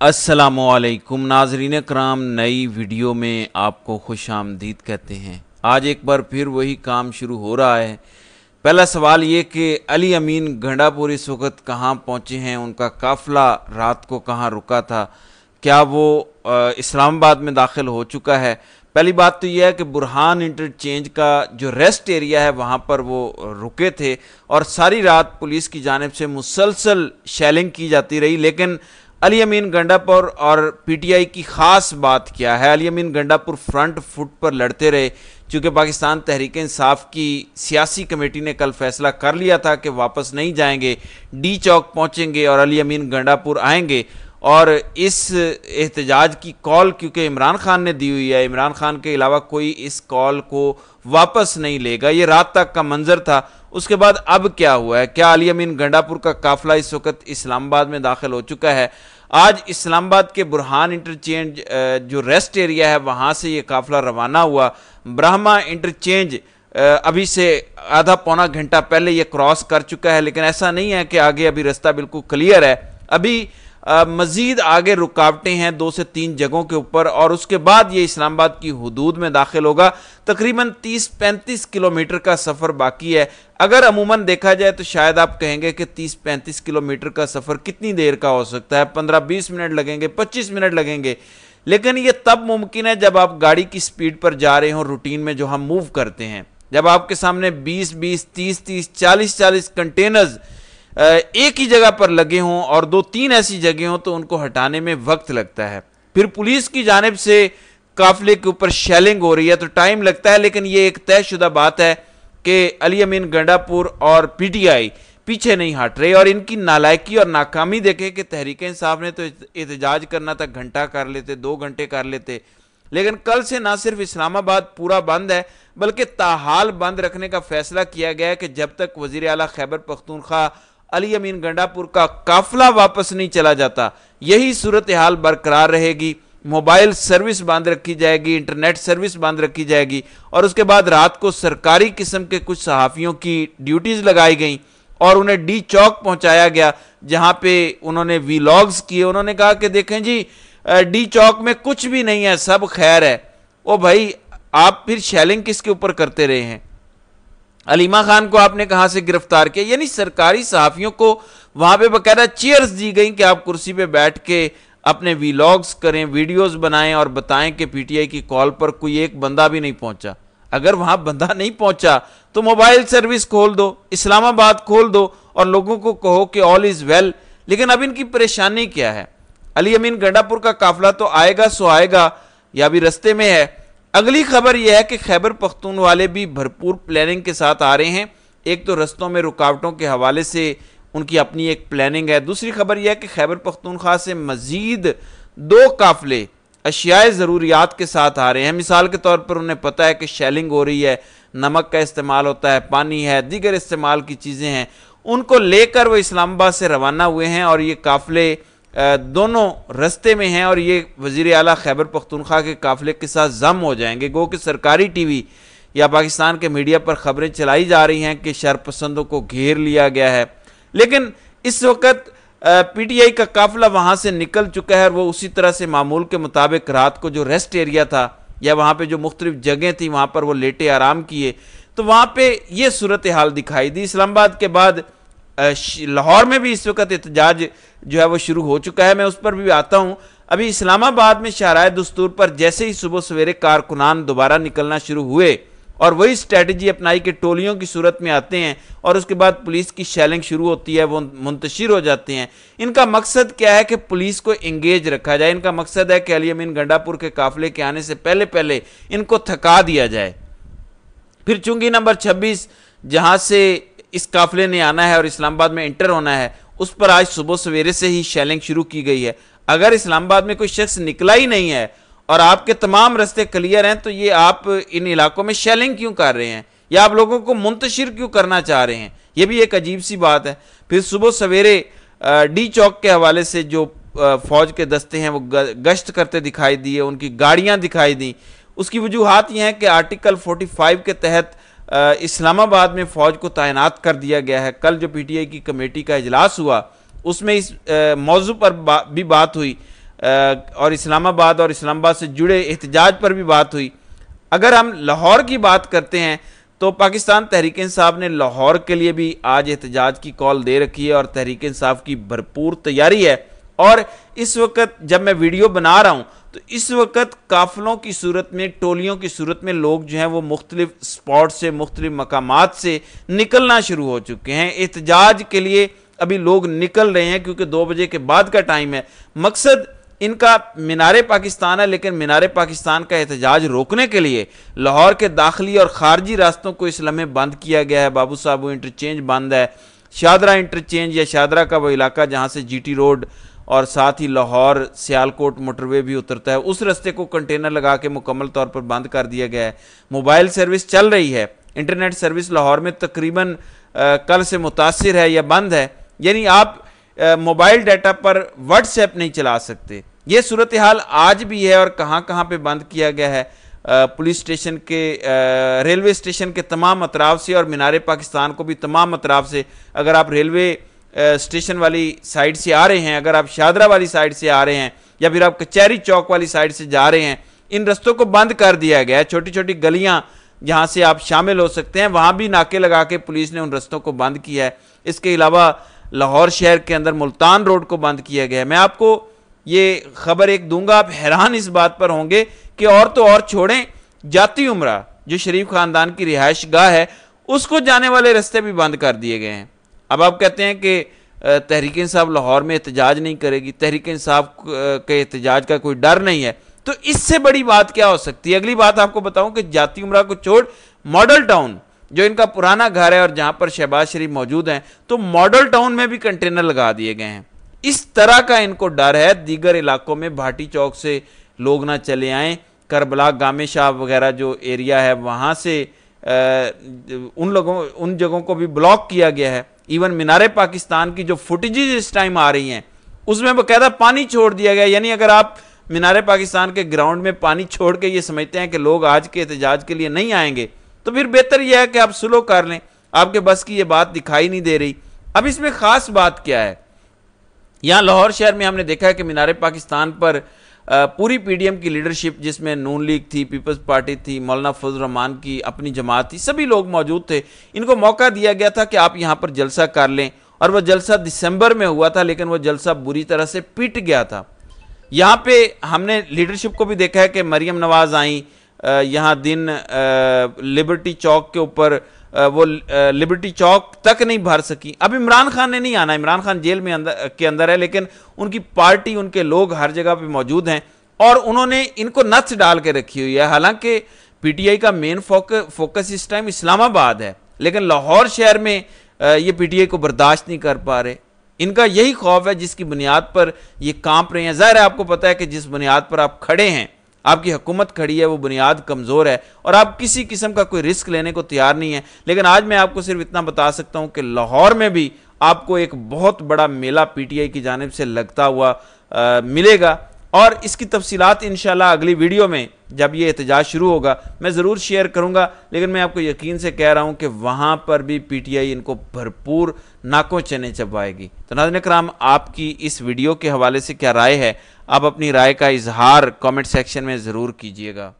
अस्सलामुअलैकुम नाज़रीन कराम, नई वीडियो में आपको खुश आमदीद कहते हैं। आज एक बार फिर वही काम शुरू हो रहा है। पहला सवाल ये कि अली अमीन गंडापुर इस वक्त कहाँ पहुँचे हैं, उनका काफ़िला रात को कहाँ रुका था, क्या वो इस्लामाबाद में दाखिल हो चुका है। पहली बात तो यह है कि बुरहान इंटरचेंज का जो रेस्ट एरिया है वहाँ पर वो रुके थे और सारी रात पुलिस की जानिब से मुसलसल शेलिंग की जाती रही। लेकिन अली अमीन गंडापुर और पीटीआई की ख़ास बात क्या है, अली अमीन गंडापुर फ्रंट फुट पर लड़ते रहे। चूँकि पाकिस्तान तहरीक इंसाफ की सियासी कमेटी ने कल फैसला कर लिया था कि वापस नहीं जाएंगे, डी चौक पहुँचेंगे और अली अमीन गंडापुर आएंगे। और इस एहतजाज की कॉल क्योंकि इमरान खान ने दी हुई है, इमरान खान के अलावा कोई इस कॉल को वापस नहीं लेगा। ये रात तक का मंजर था। उसके बाद अब क्या हुआ है, क्या अली अमीन गंडापुर का काफ़िला इस वक्त इस्लामाबाद में दाखिल हो चुका है। आज इस्लामाबाद के बुरहान इंटरचेंज जो रेस्ट एरिया है वहाँ से ये काफ़िला रवाना हुआ। ब्रह्मा इंटरचेंज अभी से आधा पौना घंटा पहले ये क्रॉस कर चुका है, लेकिन ऐसा नहीं है कि आगे अभी रास्ता बिल्कुल क्लियर है। अभी मज़ीद आगे रुकावटें हैं 2 से 3 जगहों के ऊपर और उसके बाद ये इस्लामाबाद की हुदूद में दाखिल होगा। तकरीबन 30-35 किलोमीटर का सफ़र बाकी है। अगर अमूमन देखा जाए तो शायद आप कहेंगे कि 30-35 किलोमीटर का सफ़र कितनी देर का हो सकता है, 15-20 मिनट लगेंगे, 25 मिनट लगेंगे। लेकिन ये तब मुमकिन है जब आप गाड़ी की स्पीड पर जा रहे हों, रूटीन में जो हम मूव करते हैं। जब आपके सामने 20-20, 30-30, 40-40 कंटेनर्स एक ही जगह पर लगे हों और 2-3 ऐसी जगह हों तो उनको हटाने में वक्त लगता है। फिर पुलिस की जानिब से काफिले के ऊपर शेलिंग हो रही है तो टाइम लगता है। लेकिन ये एक तयशुदा बात है कि अली अमीन गंडापुर और पीटीआई पीछे नहीं हट रहे और इनकी नालायकी और नाकामी देखे कि तहरीक इंसाफ ने तो एहतजाज करना था, घंटा कर लेते, 2 घंटे कर लेते। लेकिन कल से ना सिर्फ इस्लामाबाद पूरा बंद है बल्कि ताहाल बंद रखने का फैसला किया गया है कि जब तक वजीर आला खैबर पख्तूनख्वा अली अमीन गंडापुर का काफिला वापस नहीं चला जाता, यही सूरत हाल बरकरार रहेगी। मोबाइल सर्विस बंद रखी जाएगी, इंटरनेट सर्विस बंद रखी जाएगी और उसके बाद रात को सरकारी किस्म के कुछ सहाफ़ियों की ड्यूटीज़ लगाई गई और उन्हें डी चौक पहुंचाया गया जहां पे उन्होंने वीलॉग्स किए। उन्होंने कहा कि देखें जी, डी चौक में कुछ भी नहीं है, सब खैर है। ओ भाई, आप फिर शेलिंग किसके ऊपर करते रहे हैं? अलीमा खान को आपने कहां से गिरफ्तार किया? यानी सरकारी सहाफियों को वहां पे बकायदा चेयर्स दी गई कि आप कुर्सी पे बैठ के अपने वीलॉग्स करें, वीडियोस बनाएं और बताएं कि पीटीआई की कॉल पर कोई एक बंदा भी नहीं पहुंचा। अगर वहां बंदा नहीं पहुंचा तो मोबाइल सर्विस खोल दो, इस्लामाबाद खोल दो और लोगों को कहो कि ऑल इज वेल। लेकिन अब इनकी परेशानी क्या है? अली अमीन गंडापुर का काफिला तो आएगा सो आएगा या अभी रस्ते में है। अगली खबर यह है कि खैबर पख्तूनवाले भी भरपूर प्लानिंग के साथ आ रहे हैं। एक तो रस्तों में रुकावटों के हवाले से उनकी अपनी एक प्लानिंग है। दूसरी खबर यह है कि खैबर पख्तूनख्वा से मजीद 2 काफिले अशियाए ज़रूरियात के साथ आ रहे हैं। मिसाल के तौर पर उन्हें पता है कि शेलिंग हो रही है, नमक का इस्तेमाल होता है, पानी है, दीगर इस्तेमाल की चीज़ें हैं, उनको लेकर वो इस्लामाबाद से रवाना हुए हैं और ये काफिले दोनों रस्ते में हैं और ये वज़ीर आला खैबर पख्तूनख्वा के काफिले के साथ जम हो जाएंगे। गो कि सरकारी टीवी या पाकिस्तान के मीडिया पर खबरें चलाई जा रही हैं कि शरपसंदों को घेर लिया गया है। लेकिन इस वक्त पीटीआई का काफिला वहाँ से निकल चुका है और वो उसी तरह से मामूल के मुताबिक रात को जो रेस्ट एरिया था या वहाँ पर जो मुख्तलिफ जगह थी वहाँ पर वो लेटे आराम किए तो वहाँ पर ये सूरत हाल दिखाई दी। इस्लामाबाद के बाद लाहौर में भी इस वक्त एहतजाज जो है वो शुरू हो चुका है। मैं उस पर भी आता हूँ। अभी इस्लामाबाद में शाहराए दस्तूर पर जैसे ही सुबह सवेरे कारकुनान दोबारा निकलना शुरू हुए और वही स्ट्रेटजी अपनाई कि टोलियों की सूरत में आते हैं और उसके बाद पुलिस की शेलिंग शुरू होती है, वो मुंतशिर हो जाते हैं। इनका मकसद क्या है कि पुलिस को इंगेज रखा जाए। इनका मकसद है कि अली अमीन गंडापुर के काफिले के आने से पहले पहले इनको थका दिया जाए। फिर चुंगी नंबर 26 जहाँ से इस काफिले ने आना है और इस्लामाबाद में इंटर होना है, उस पर आज सुबह सवेरे से ही शेलिंग शुरू की गई है। अगर इस्लामाबाद में कोई शख्स निकला ही नहीं है और आपके तमाम रास्ते क्लियर हैं तो ये आप इन इलाकों में शेलिंग क्यों कर रहे हैं या आप लोगों को मुंतशिर क्यों करना चाह रहे हैं? ये भी एक अजीब सी बात है। फिर सुबह सवेरे डी चौक के हवाले से जो फौज के दस्ते हैं वो गश्त करते दिखाई दिए, उनकी गाड़ियाँ दिखाई दी। उसकी वजूहात ये हैं कि आर्टिकल 45 के तहत इस्लामाबाद में फ़ौज को तैनात कर दिया गया है। कल जो पीटीआई की कमेटी का इजलास हुआ उसमें इस मौजू पर भी बात हुई। اور اسلام آباد سے جڑے احتجاج پر بھی بات ہوئی۔ اگر ہم لاہور کی بات کرتے ہیں تو پاکستان تحریک انصاف نے لاہور کے لیے بھی آج احتجاج کی کال دے رکھی ہے اور تحریک انصاف کی بھرپور تیاری ہے۔ اور اس وقت جب میں ویڈیو بنا رہا ہوں تو اس وقت قافلوں کی صورت میں، ٹولیوں کی صورت میں لوگ جو ہیں وہ مختلف سپاٹ سے، مختلف مقامات سے نکلنا شروع ہو چکے ہیں۔ احتجاج کے لیے ابھی لوگ نکل رہے ہیں کیونکہ 2 بجے کے بعد کا ٹائم ہے۔ مقصد ان کا مینار پاکستان ہے، لیکن مینار پاکستان کا احتجاج روکنے کے لیے لاہور کے داخلی اور خارجی راستوں کو اس لمحے بند کیا گیا ہے۔ بابو صاحب انٹرچینج بند ہے، شادرہ انٹرچینج یا شادرہ کا وہ علاقہ جہاں سے جی ٹی روڈ اور ساتھ ہی لاہور سیالکوٹ موٹر وے بھی اترتا ہے، اس رستے کو کنٹینر لگا کے مکمل طور پر بند کر دیا گیا ہے۔ موبائل سروس چل رہی ہے، انٹرنیٹ سروس لاہور میں تقریباً کل سے متاثر ہے یا بند ہے، یعنی آپ موبائل ڈیٹا پر واٹس ایپ نہیں چلا سکتے۔ یہ صورتحال آج بھی ہے اور کہاں کہاں پہ بند کیا گیا ہے۔ پولیس اسٹیشن کے، ریلوے اسٹیشن کے تمام اطراف سے اور مینار پاکستان کو بھی تمام اطراف سے، اگر آپ ریلوے اسٹیشن والی سائڈ سے آ رہے ہیں، اگر آپ شادرہ والی سائڈ سے آ رہے ہیں یا پھر آپ کچہری چوک والی سائڈ سے جا رہے ہیں، ان رستوں کو بند کر دیا گیا ہے۔ چھوٹی چھوٹی گلیاں جہاں سے آپ شامل ہو سکتے ہیں وہاں بھی ناکے لگا کے پولیس نے ان رستوں کو بند کیا ہے۔ اس کے علاوہ لاہور شہر کے اندر ملتان روڈ کو بند کیا گیا ہے۔ میں آپ کو یہ خبر ایک دوں گا، آپ حیران اس بات پر ہوں گے کہ اور تو اور چھوڑیں، جاتی عمرہ جو شریف خاندان کی رہائش گاہ ہے اس کو جانے والے رستے بھی بند کر دیے گئے ہیں۔ اب آپ کہتے ہیں کہ تحریک انصاف لاہور میں احتجاج نہیں کرے گی، تحریک انصاف کے احتجاج کا کوئی ڈر نہیں ہے، تو اس سے بڑی بات کیا ہو سکتی ہے؟ اگلی بات آپ کو بتاؤں کہ جاتی عمرہ کو چھوڑ ماڈل ٹاؤن جو ان کا پرانا گھر ہے اور جہاں پر شہباز شریف موجود ہیں، تو ماڈل ٹاؤن میں بھی کنٹینر لگا دیے گئے ہیں۔ اس طرح کا ان کو ڈر ہے دیگر علاقوں میں بھاٹی چوک سے لوگ نہ چلے آئیں، کربلا گامے شاہ وغیرہ جو ایریا ہے وہاں سے ان جگہوں کو بھی بلاک کیا گیا ہے۔ ایون مینار پاکستان کی جو فوٹیجز اس ٹائم آ رہی ہیں اس میں باقاعدہ پانی چھوڑ دیا گیا، یعنی اگر آپ مینار پاکستان کے گراؤنڈ میں پانی چھوڑ کے یہ سمجھتے ہیں کہ لوگ آج کے احتجاج کے لیے نہیں آئیں گے تو پھر بہتر یہ ہے کہ آپ سلو کر لیں، آپ کے بس کی یہ بات دکھائی نہیں دے رہی۔ اب اس میں خاص بات کیا ہے؟ یہاں لاہور شہر میں ہم نے دیکھا ہے کہ مینار پاکستان پر پوری پی ڈی ایم کی لیڈرشپ، جس میں نون لیگ تھی، پیپلز پارٹی تھی، مولانا فضل الرحمان کی اپنی جماعت تھی، سبھی لوگ موجود تھے۔ ان کو موقع دیا گیا تھا کہ آپ یہاں پر جلسہ کر لیں، اور وہ جلسہ دسمبر میں ہوا تھا لیکن وہ جلسہ بری طرح سے پٹ گیا تھا۔ یہاں پہ ہم نے لیڈرشپ کو بھی دیکھا ہے کہ مریم نواز آئیں یہاں دن لبرٹی چوک کے اوپر، وہ لبرٹی چوک تک نہیں بھر سکی۔ اب عمران خان نے نہیں آنا، عمران خان جیل میں کے اندر ہے، لیکن ان کی پارٹی، ان کے لوگ ہر جگہ پہ موجود ہیں اور انہوں نے ان کو نتھ ڈال کے رکھی ہوئی ہے۔ حالانکہ پی ٹی آئی کا مین فوکس اس ٹائم اسلام آباد ہے، لیکن لاہور شہر میں یہ پی ٹی آئی کو برداشت نہیں کر پا رہے۔ ان کا یہی خوف ہے جس کی بنیاد پر یہ کانپ رہے ہیں۔ ظاہر ہے آپ کو پتہ ہے کہ جس بنیاد پر آپ کھڑے ہیں، آپ کی حکومت کھڑی ہے، وہ بنیاد کمزور ہے اور آپ کسی قسم کا کوئی رسک لینے کو تیار نہیں ہے۔ لیکن آج میں آپ کو صرف اتنا بتا سکتا ہوں کہ لاہور میں بھی آپ کو ایک بہت بڑا میلہ پی ٹی آئی کی جانب سے لگتا ہوا ملے گا، اور اس کی تفصیلات انشاءاللہ اگلی ویڈیو میں جب یہ احتجاج شروع ہوگا میں ضرور شیئر کروں گا۔ لیکن میں آپ کو یقین سے کہہ رہا ہوں کہ وہاں پر بھی پی ٹی آئی ان کو بھرپور ناکوں چنے چبائے گی۔ تو ناظرین کرام، آپ کی اس ویڈیو کے حوالے سے کیا رائے ہے؟ آپ اپنی رائے کا اظہار کامنٹ سیکشن میں ضرور کیجئے گا۔